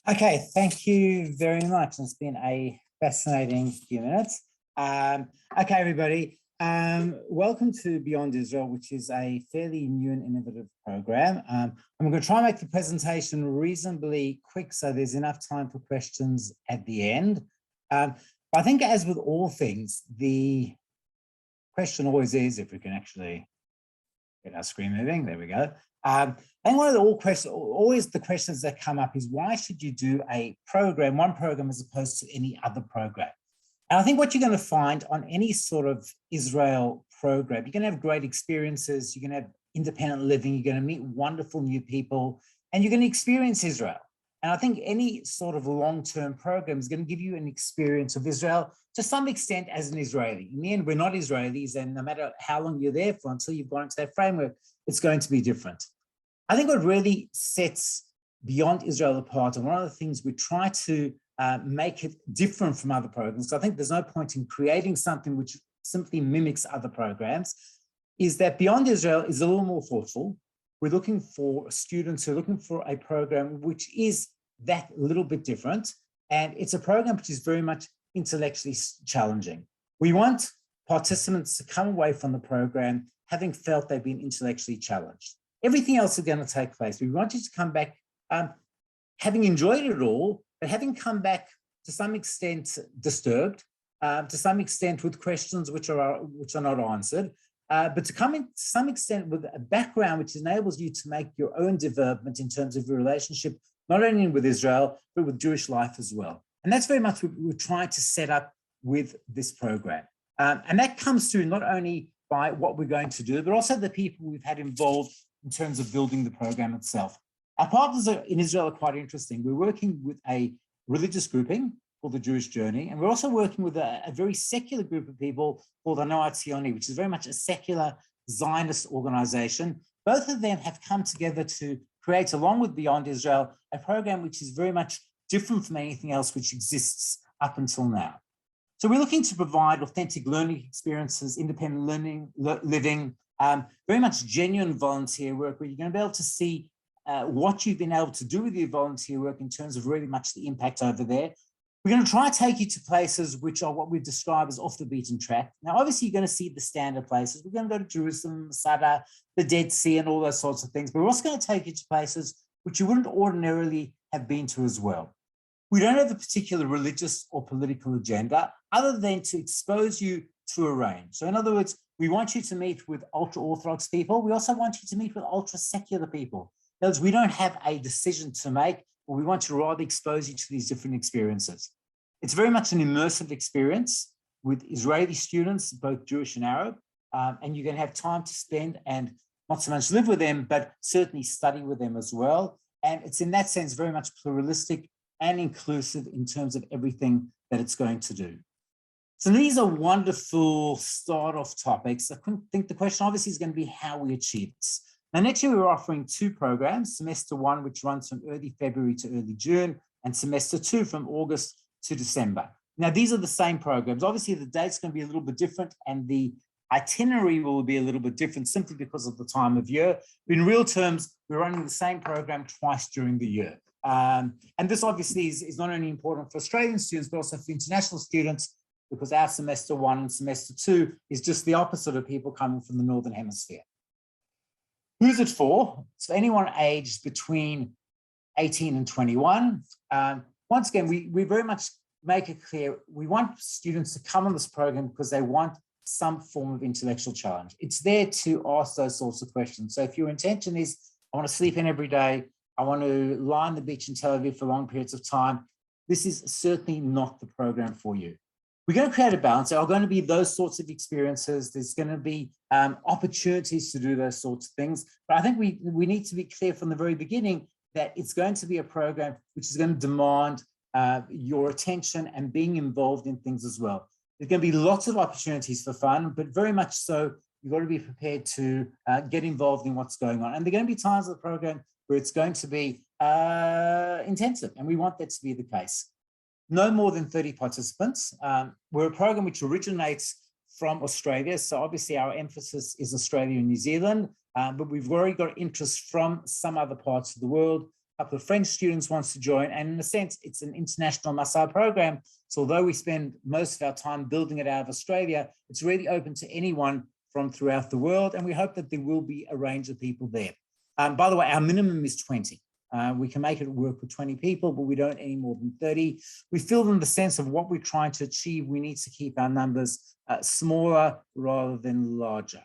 Okay, thank you very much. It's been a fascinating few minutes. Okay, everybody, welcome to Beyond Israel, which is a fairly new and innovative program. I'm going to try and make the presentation reasonably quick so there's enough time for questions at the end. I think as with all things, the question always is if we can actually get our screen moving. There we go. And one of always the questions that come up is why should you do one program as opposed to any other program? And I think what you're going to find on any sort of Israel program, you're going to have great experiences, you're going to have independent living, you're going to meet wonderful new people, and you're going to experience Israel. And I think any sort of long-term program is going to give you an experience of Israel to some extent as an Israeli. In the end, we're not Israelis, and no matter how long you're there for, until you've gone into that framework, it's going to be different. I think what really sets Beyond Israel apart, and one of the things we try to make it different from other programs, so I think there's no point in creating something which simply mimics other programs, is that Beyond Israel is a little more thoughtful. We're looking for students who are looking for a program which is that little bit different, and it's a program which is very much intellectually challenging. We want participants to come away from the program having felt they've been intellectually challenged. Everything else is going to take place. We want you to come back having enjoyed it all, but having come back to some extent disturbed, to some extent with questions which are not answered, but to come in to some extent with a background which enables you to make your own development in terms of your relationship, not only with Israel, but with Jewish life as well. And that's very much what we're trying to set up with this program. And that comes through not only by what we're going to do, but also the people we've had involved in terms of building the program itself. Our partners in Israel are quite interesting. We're working with a religious grouping called the Jewish Journey, and we're also working with a very secular group of people called the Noah Tzioni, which is very much a secular Zionist organization. Both of them have come together to create, along with Beyond Israel, a program which is very much different from anything else which exists up until now. So we're looking to provide authentic learning experiences, independent learning, living, very much genuine volunteer work where you're going to be able to see what you've been able to do with your volunteer work in terms of really much the impact over there. We're going to try to take you to places which are what we describe as off the beaten track. Now, obviously, you're going to see the standard places. We're going to go to Jerusalem, Masada, the Dead Sea, and all those sorts of things. But we're also going to take you to places which you wouldn't ordinarily have been to as well. We don't have a particular religious or political agenda other than to expose you to a range. So in other words, we want you to meet with ultra-Orthodox people. We also want you to meet with ultra-secular people. In other words, we don't have a decision to make, but we want to rather expose you to these different experiences. It's very much an immersive experience with Israeli students, both Jewish and Arab, and you're going to have time to spend and not so much live with them, but certainly study with them as well. And it's in that sense very much pluralistic and inclusive in terms of everything that it's going to do. So these are wonderful start-off topics. I think the question obviously is going to be how we achieve this. Now, next year we're offering two programs, semester one, which runs from early February to early June, and semester two from August to December. Now, these are the same programs. Obviously, the date's going to be a little bit different and the itinerary will be a little bit different simply because of the time of year. In real terms, we're running the same program twice during the year. And this obviously is not only important for Australian students, but also for international students, because our semester one and semester two is just the opposite of people coming from the Northern Hemisphere. Who's it for? So anyone aged between 18 and 21. Once again, we very much make it clear, we want students to come on this program because they want some form of intellectual challenge. It's there to ask those sorts of questions. So if your intention is, I want to sleep in every day, I want to lie on the beach in Tel Aviv for long periods of time, this is certainly not the program for you. We're going to create a balance. There are going to be those sorts of experiences. There's going to be opportunities to do those sorts of things. But I think we need to be clear from the very beginning that it's going to be a program which is going to demand your attention and being involved in things as well. There's going to be lots of opportunities for fun, but very much so, you've got to be prepared to get involved in what's going on. And there are going to be times of the program where it's going to be intensive, and we want that to be the case. No more than 30 participants. We're a program which originates from Australia, so obviously our emphasis is Australia and New Zealand, but we've already got interest from some other parts of the world. a couple of French students wants to join. And in a sense, it's an international Massa program. So although we spend most of our time building it out of Australia, it's really open to anyone from throughout the world. And we hope that there will be a range of people there. By the way, our minimum is 20. We can make it work with 20 people, but we don't any more than 30. We feel in the sense of what we're trying to achieve, we need to keep our numbers smaller rather than larger.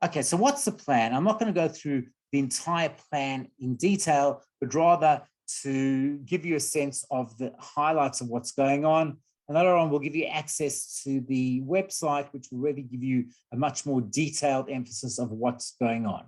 Okay, so what's the plan? I'm not going to go through the entire plan in detail, but rather to give you a sense of the highlights of what's going on. And later on, we'll give you access to the website, which will really give you a much more detailed emphasis of what's going on.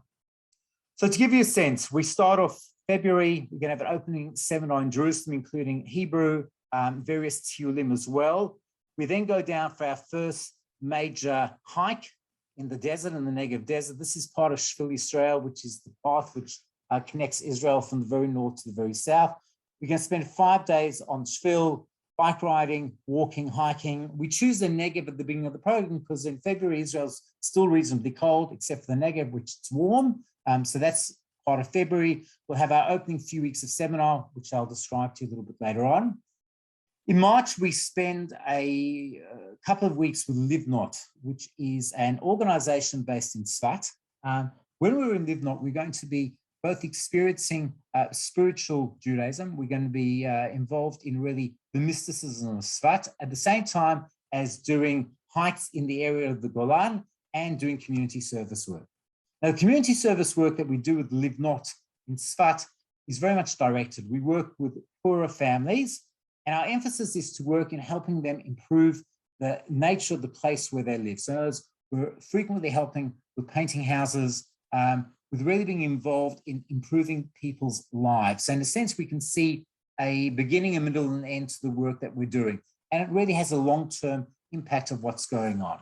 So to give you a sense, we start off February, we're going to have an opening seminar in Jerusalem, including Hebrew, various Tiulim as well. We then go down for our first major hike in the desert, in the Negev desert. This is part of Shvil Yisrael, which is the path which connects Israel from the very north to the very south. We're going to spend 5 days on Shvil, bike riding, walking, hiking. We choose the Negev at the beginning of the program because in February, Israel's still reasonably cold, except for the Negev, which is warm. So that's part of February. We'll have our opening few weeks of seminar, which I'll describe to you a little bit later on. In March, we spend a couple of weeks with Live Not, which is an organization based in Sfat. When we're in Live Not, we're going to be both experiencing spiritual Judaism. We're going to be involved in really the mysticism of Sfat, at the same time as doing hikes in the area of the Golan and doing community service work. Now, the community service work that we do with Live Not in Sfat is very much directed. We work with poorer families, and our emphasis is to work in helping them improve the nature of the place where they live. So we're frequently helping with painting houses, with really being involved in improving people's lives. So in a sense, we can see a beginning, a middle, and end to the work that we're doing. And it really has a long-term impact of what's going on.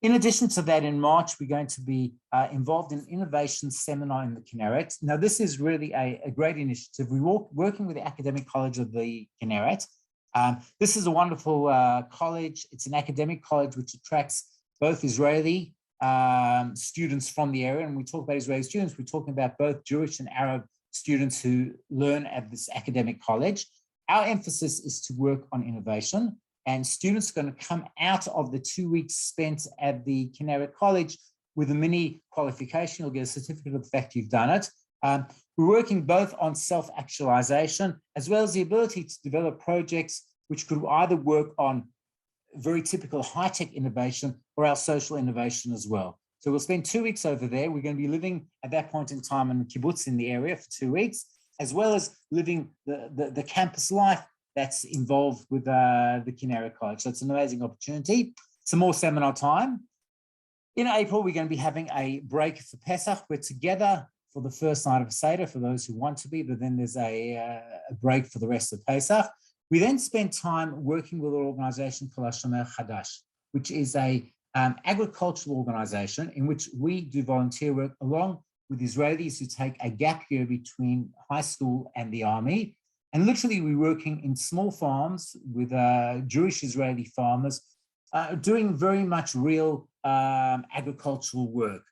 In addition to that, in March, we're going to be involved in an innovation seminar in the Canarits. Now, this is really a great initiative. We're working with the Academic College of the Canarits. This is a wonderful college. It's an academic college which attracts both Israeli students from the area. And when we talk about Israeli students, we're talking about both Jewish and Arab students who learn at this academic college. Our emphasis is to work on innovation. And students are going to come out of the 2 weeks spent at the Canarit College with a mini qualification. You'll get a certificate of the fact you've done it. We're working both on self-actualization as well as the ability to develop projects which could either work on very typical high-tech innovation or our social innovation as well. So we'll spend 2 weeks over there. We're going to be living at that point in time in kibbutz in the area for 2 weeks, as well as living the campus life that's involved with the Canarit College. So it's an amazing opportunity. Some more seminar time. In April, we're going to be having a break for Pesach. We're together for the first night of Seder for those who want to be, but then there's a break for the rest of Pesach. We then spend time working with an organization called Shomer Chadash, which is a agricultural organization in which we do volunteer work along with Israelis who take a gap year between high school and the army. And literally, we're working in small farms with Jewish Israeli farmers, doing very much real agricultural work.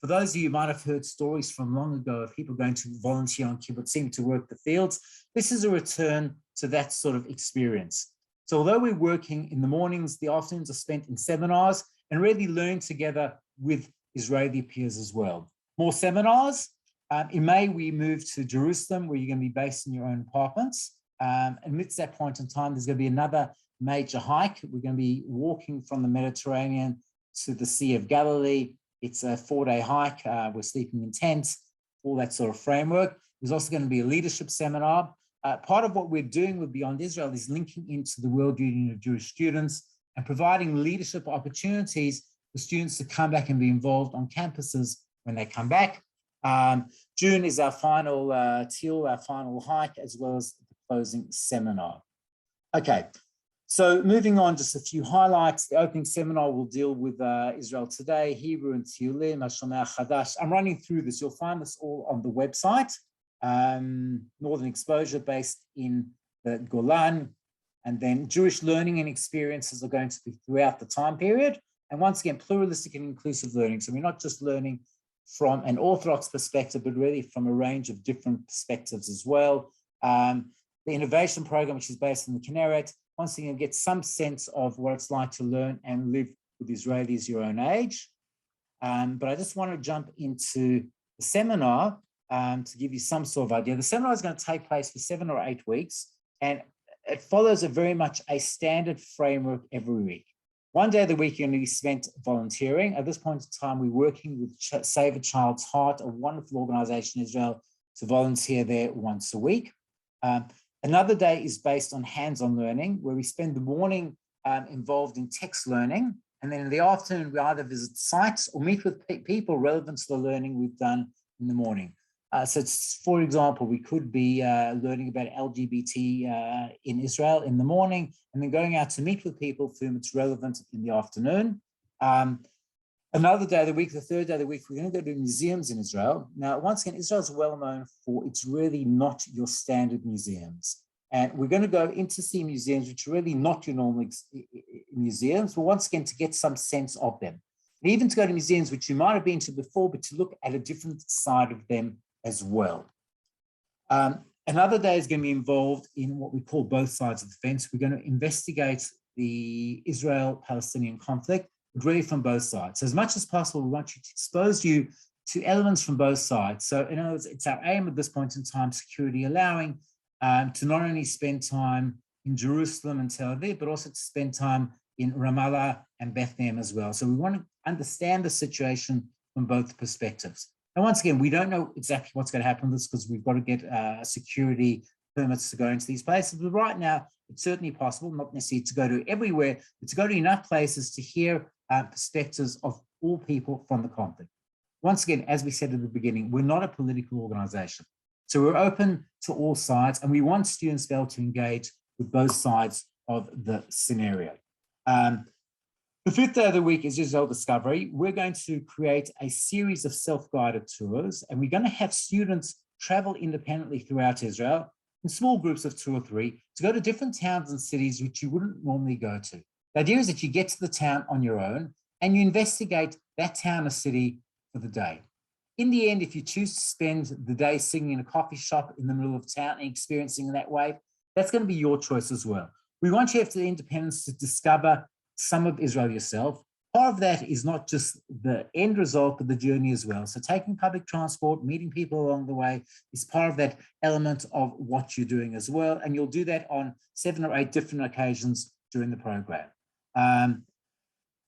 For those of you who might have heard stories from long ago of people going to volunteer on kibbutzim to work the fields, this is a return to that sort of experience. So although we're working in the mornings, the afternoons are spent in seminars and really learn together with Israeli peers as well. More seminars. In May, we move to Jerusalem, where you're going to be based in your own apartments. Amidst that point in time, there's going to be another major hike. We're going to be walking from the Mediterranean to the Sea of Galilee. It's a 4-day hike. We're sleeping in tents, all that sort of framework. There's also going to be a leadership seminar. Part of what we're doing with Beyond Israel is linking into the World Union of Jewish Students and providing leadership opportunities for students to come back and be involved on campuses when they come back. June is our final TIL, our final hike, as well as the closing seminar. Okay, so moving on, just a few highlights. The opening seminar will deal with Israel Today, Hebrew and Tiulim, Shomer Chadash. I'm running through this. You'll find this all on the website. Northern Exposure based in the Golan, and then Jewish learning and experiences are going to be throughout the time period. And once again, pluralistic and inclusive learning. So we're not just learning from an Orthodox perspective, but really from a range of different perspectives as well. The innovation program, which is based in the Canarits, once again, get some sense of what it's like to learn and live with Israelis your own age. But I just want to jump into the seminar to give you some sort of idea. The seminar is going to take place for 7 or 8 weeks, and it follows very much a standard framework every week. One day of the week, you're going to be spent volunteering. At this point in time, we're working with Save a Child's Heart, a wonderful organization in Israel, to volunteer there once a week. Another day is based on hands-on learning, where we spend the morning involved in text learning. And then in the afternoon, we either visit sites or meet with people relevant to the learning we've done in the morning. So it's, for example, we could be learning about LGBT in Israel in the morning, and then going out to meet with people for whom it's relevant in the afternoon. Another day of the week, the third day of the week, we're going to go to museums in Israel. Now, once again, Israel is well known for it's really not your standard museums. And we're going to go in to see museums which are really not your normal museums, but once again, to get some sense of them. And even to go to museums which you might have been to before, but to look at a different side of them as well. Another day is going to be involved in what we call both sides of the fence. We're going to investigate the Israel-Palestinian conflict, but really from both sides. So as much as possible, we want you to expose you to elements from both sides. So in other words, it's our aim at this point in time, security allowing, to not only spend time in Jerusalem and Tel Aviv, but also to spend time in Ramallah and Bethlehem as well. So we want to understand the situation from both perspectives. And once again, we don't know exactly what's going to happen with this because we've got to get security permits to go into these places. But right now, it's certainly possible, not necessarily to go to everywhere, but to go to enough places to hear perspectives of all people from the conflict. Once again, as we said at the beginning, we're not a political organization. So we're open to all sides, and we want students to be able to engage with both sides of the scenario. The fifth day of the week is Israel Discovery. We're going to create a series of self-guided tours, and we're going to have students travel independently throughout Israel in small groups of 2 or 3 to go to different towns and cities which you wouldn't normally go to. The idea is that you get to the town on your own and you investigate that town or city for the day. In the end, if you choose to spend the day singing in a coffee shop in the middle of town and experiencing that way, that's going to be your choice as well. We want you to have the independence to discover some of Israel yourself. Part of that is not just the end result, but the journey as well. So taking public transport, meeting people along the way is part of that element of what you're doing as well. And you'll do that on 7 or 8 different occasions during the program.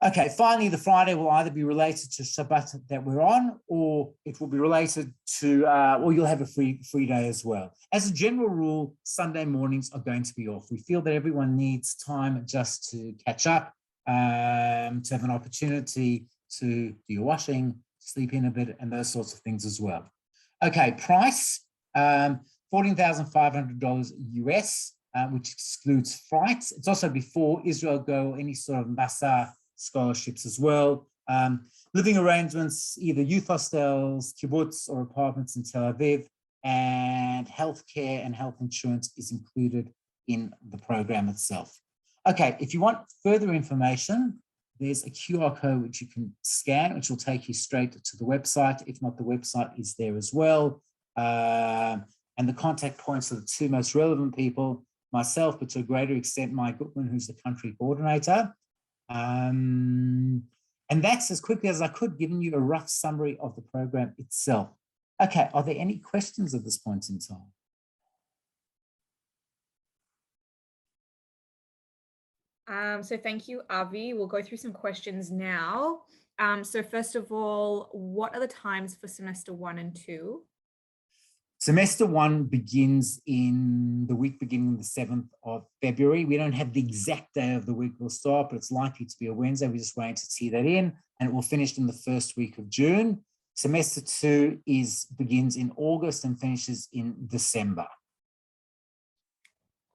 Okay, finally, the Friday will either be related to Shabbat that we're on, or it will be related to, or you'll have a free day as well. As a general rule, Sunday mornings are going to be off. We feel that everyone needs time just to catch up, to have an opportunity to do your washing, sleep in a bit, and those sorts of things as well. Okay, price, $14,500 US, which excludes flights. It's also before Israel Go, any sort of Masa scholarships as well. Living arrangements, either youth hostels, kibbutz, or apartments in Tel Aviv, and healthcare and health insurance is included in the program itself. Okay, if you want further information, there's a QR code which you can scan, which will take you straight to the website. If not, the website is there as well. And the contact points are the 2 most relevant people, myself, but to a greater extent, Mike Goodman, who's the country coordinator. And that's as quickly as I could, giving you a rough summary of the program itself. Okay, are there any questions at this point in time? So thank you, Avi. We'll go through some questions now. So first of all, what are the times for semester 1 and 2? Semester 1 begins in the week beginning the 7th of February. We don't have the exact day of the week we'll start, but it's likely to be a Wednesday. We're just waiting to see that in, and it will finish in the first week of June. Semester 2 begins in August and finishes in December.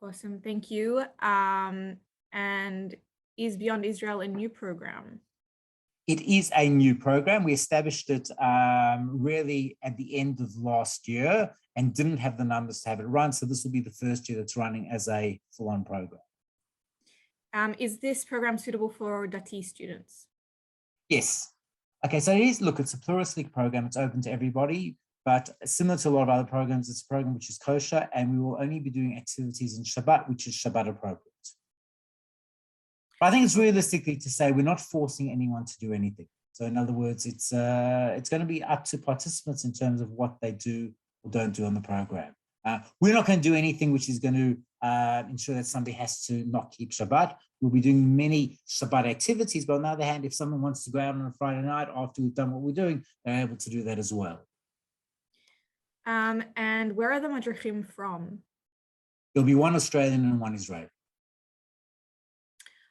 Awesome, thank you. And is Beyond Israel a new program? It is a new program. We established it really at the end of last year and didn't have the numbers to have it run. So this will be the first year that's running as a full-on program. Is this program suitable for Dati students? Yes. Okay, so look, it's a pluralistic program. It's open to everybody, but similar to a lot of other programs, it's a program which is kosher, and we will only be doing activities in Shabbat, which is Shabbat appropriate. But I think it's realistically to say we're not forcing anyone to do anything. So in other words, it's going to be up to participants in terms of what they do or don't do on the program. We're not going to do anything which is going to ensure that somebody has to not keep Shabbat. We'll be doing many Shabbat activities, but on the other hand, if someone wants to go out on a Friday night after we've done what we're doing, they're able to do that as well. And where are the madrichim from? There'll be one Australian and one Israeli.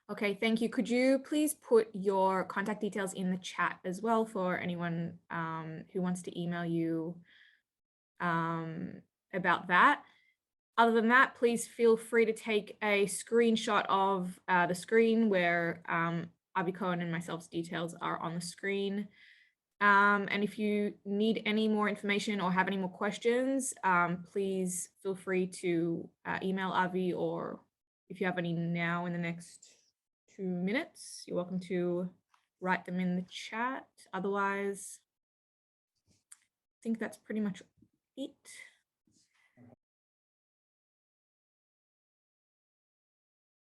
Okay, thank you. Could you please put your contact details in the chat as well for anyone who wants to email you about that? Other than that, please feel free to take a screenshot of the screen where Avi Cohen and myself's details are on the screen. And if you need any more information or have any more questions, please feel free to email Avi, or if you have any now in the next 2 minutes, you're welcome to write them in the chat. Otherwise, I think that's pretty much it.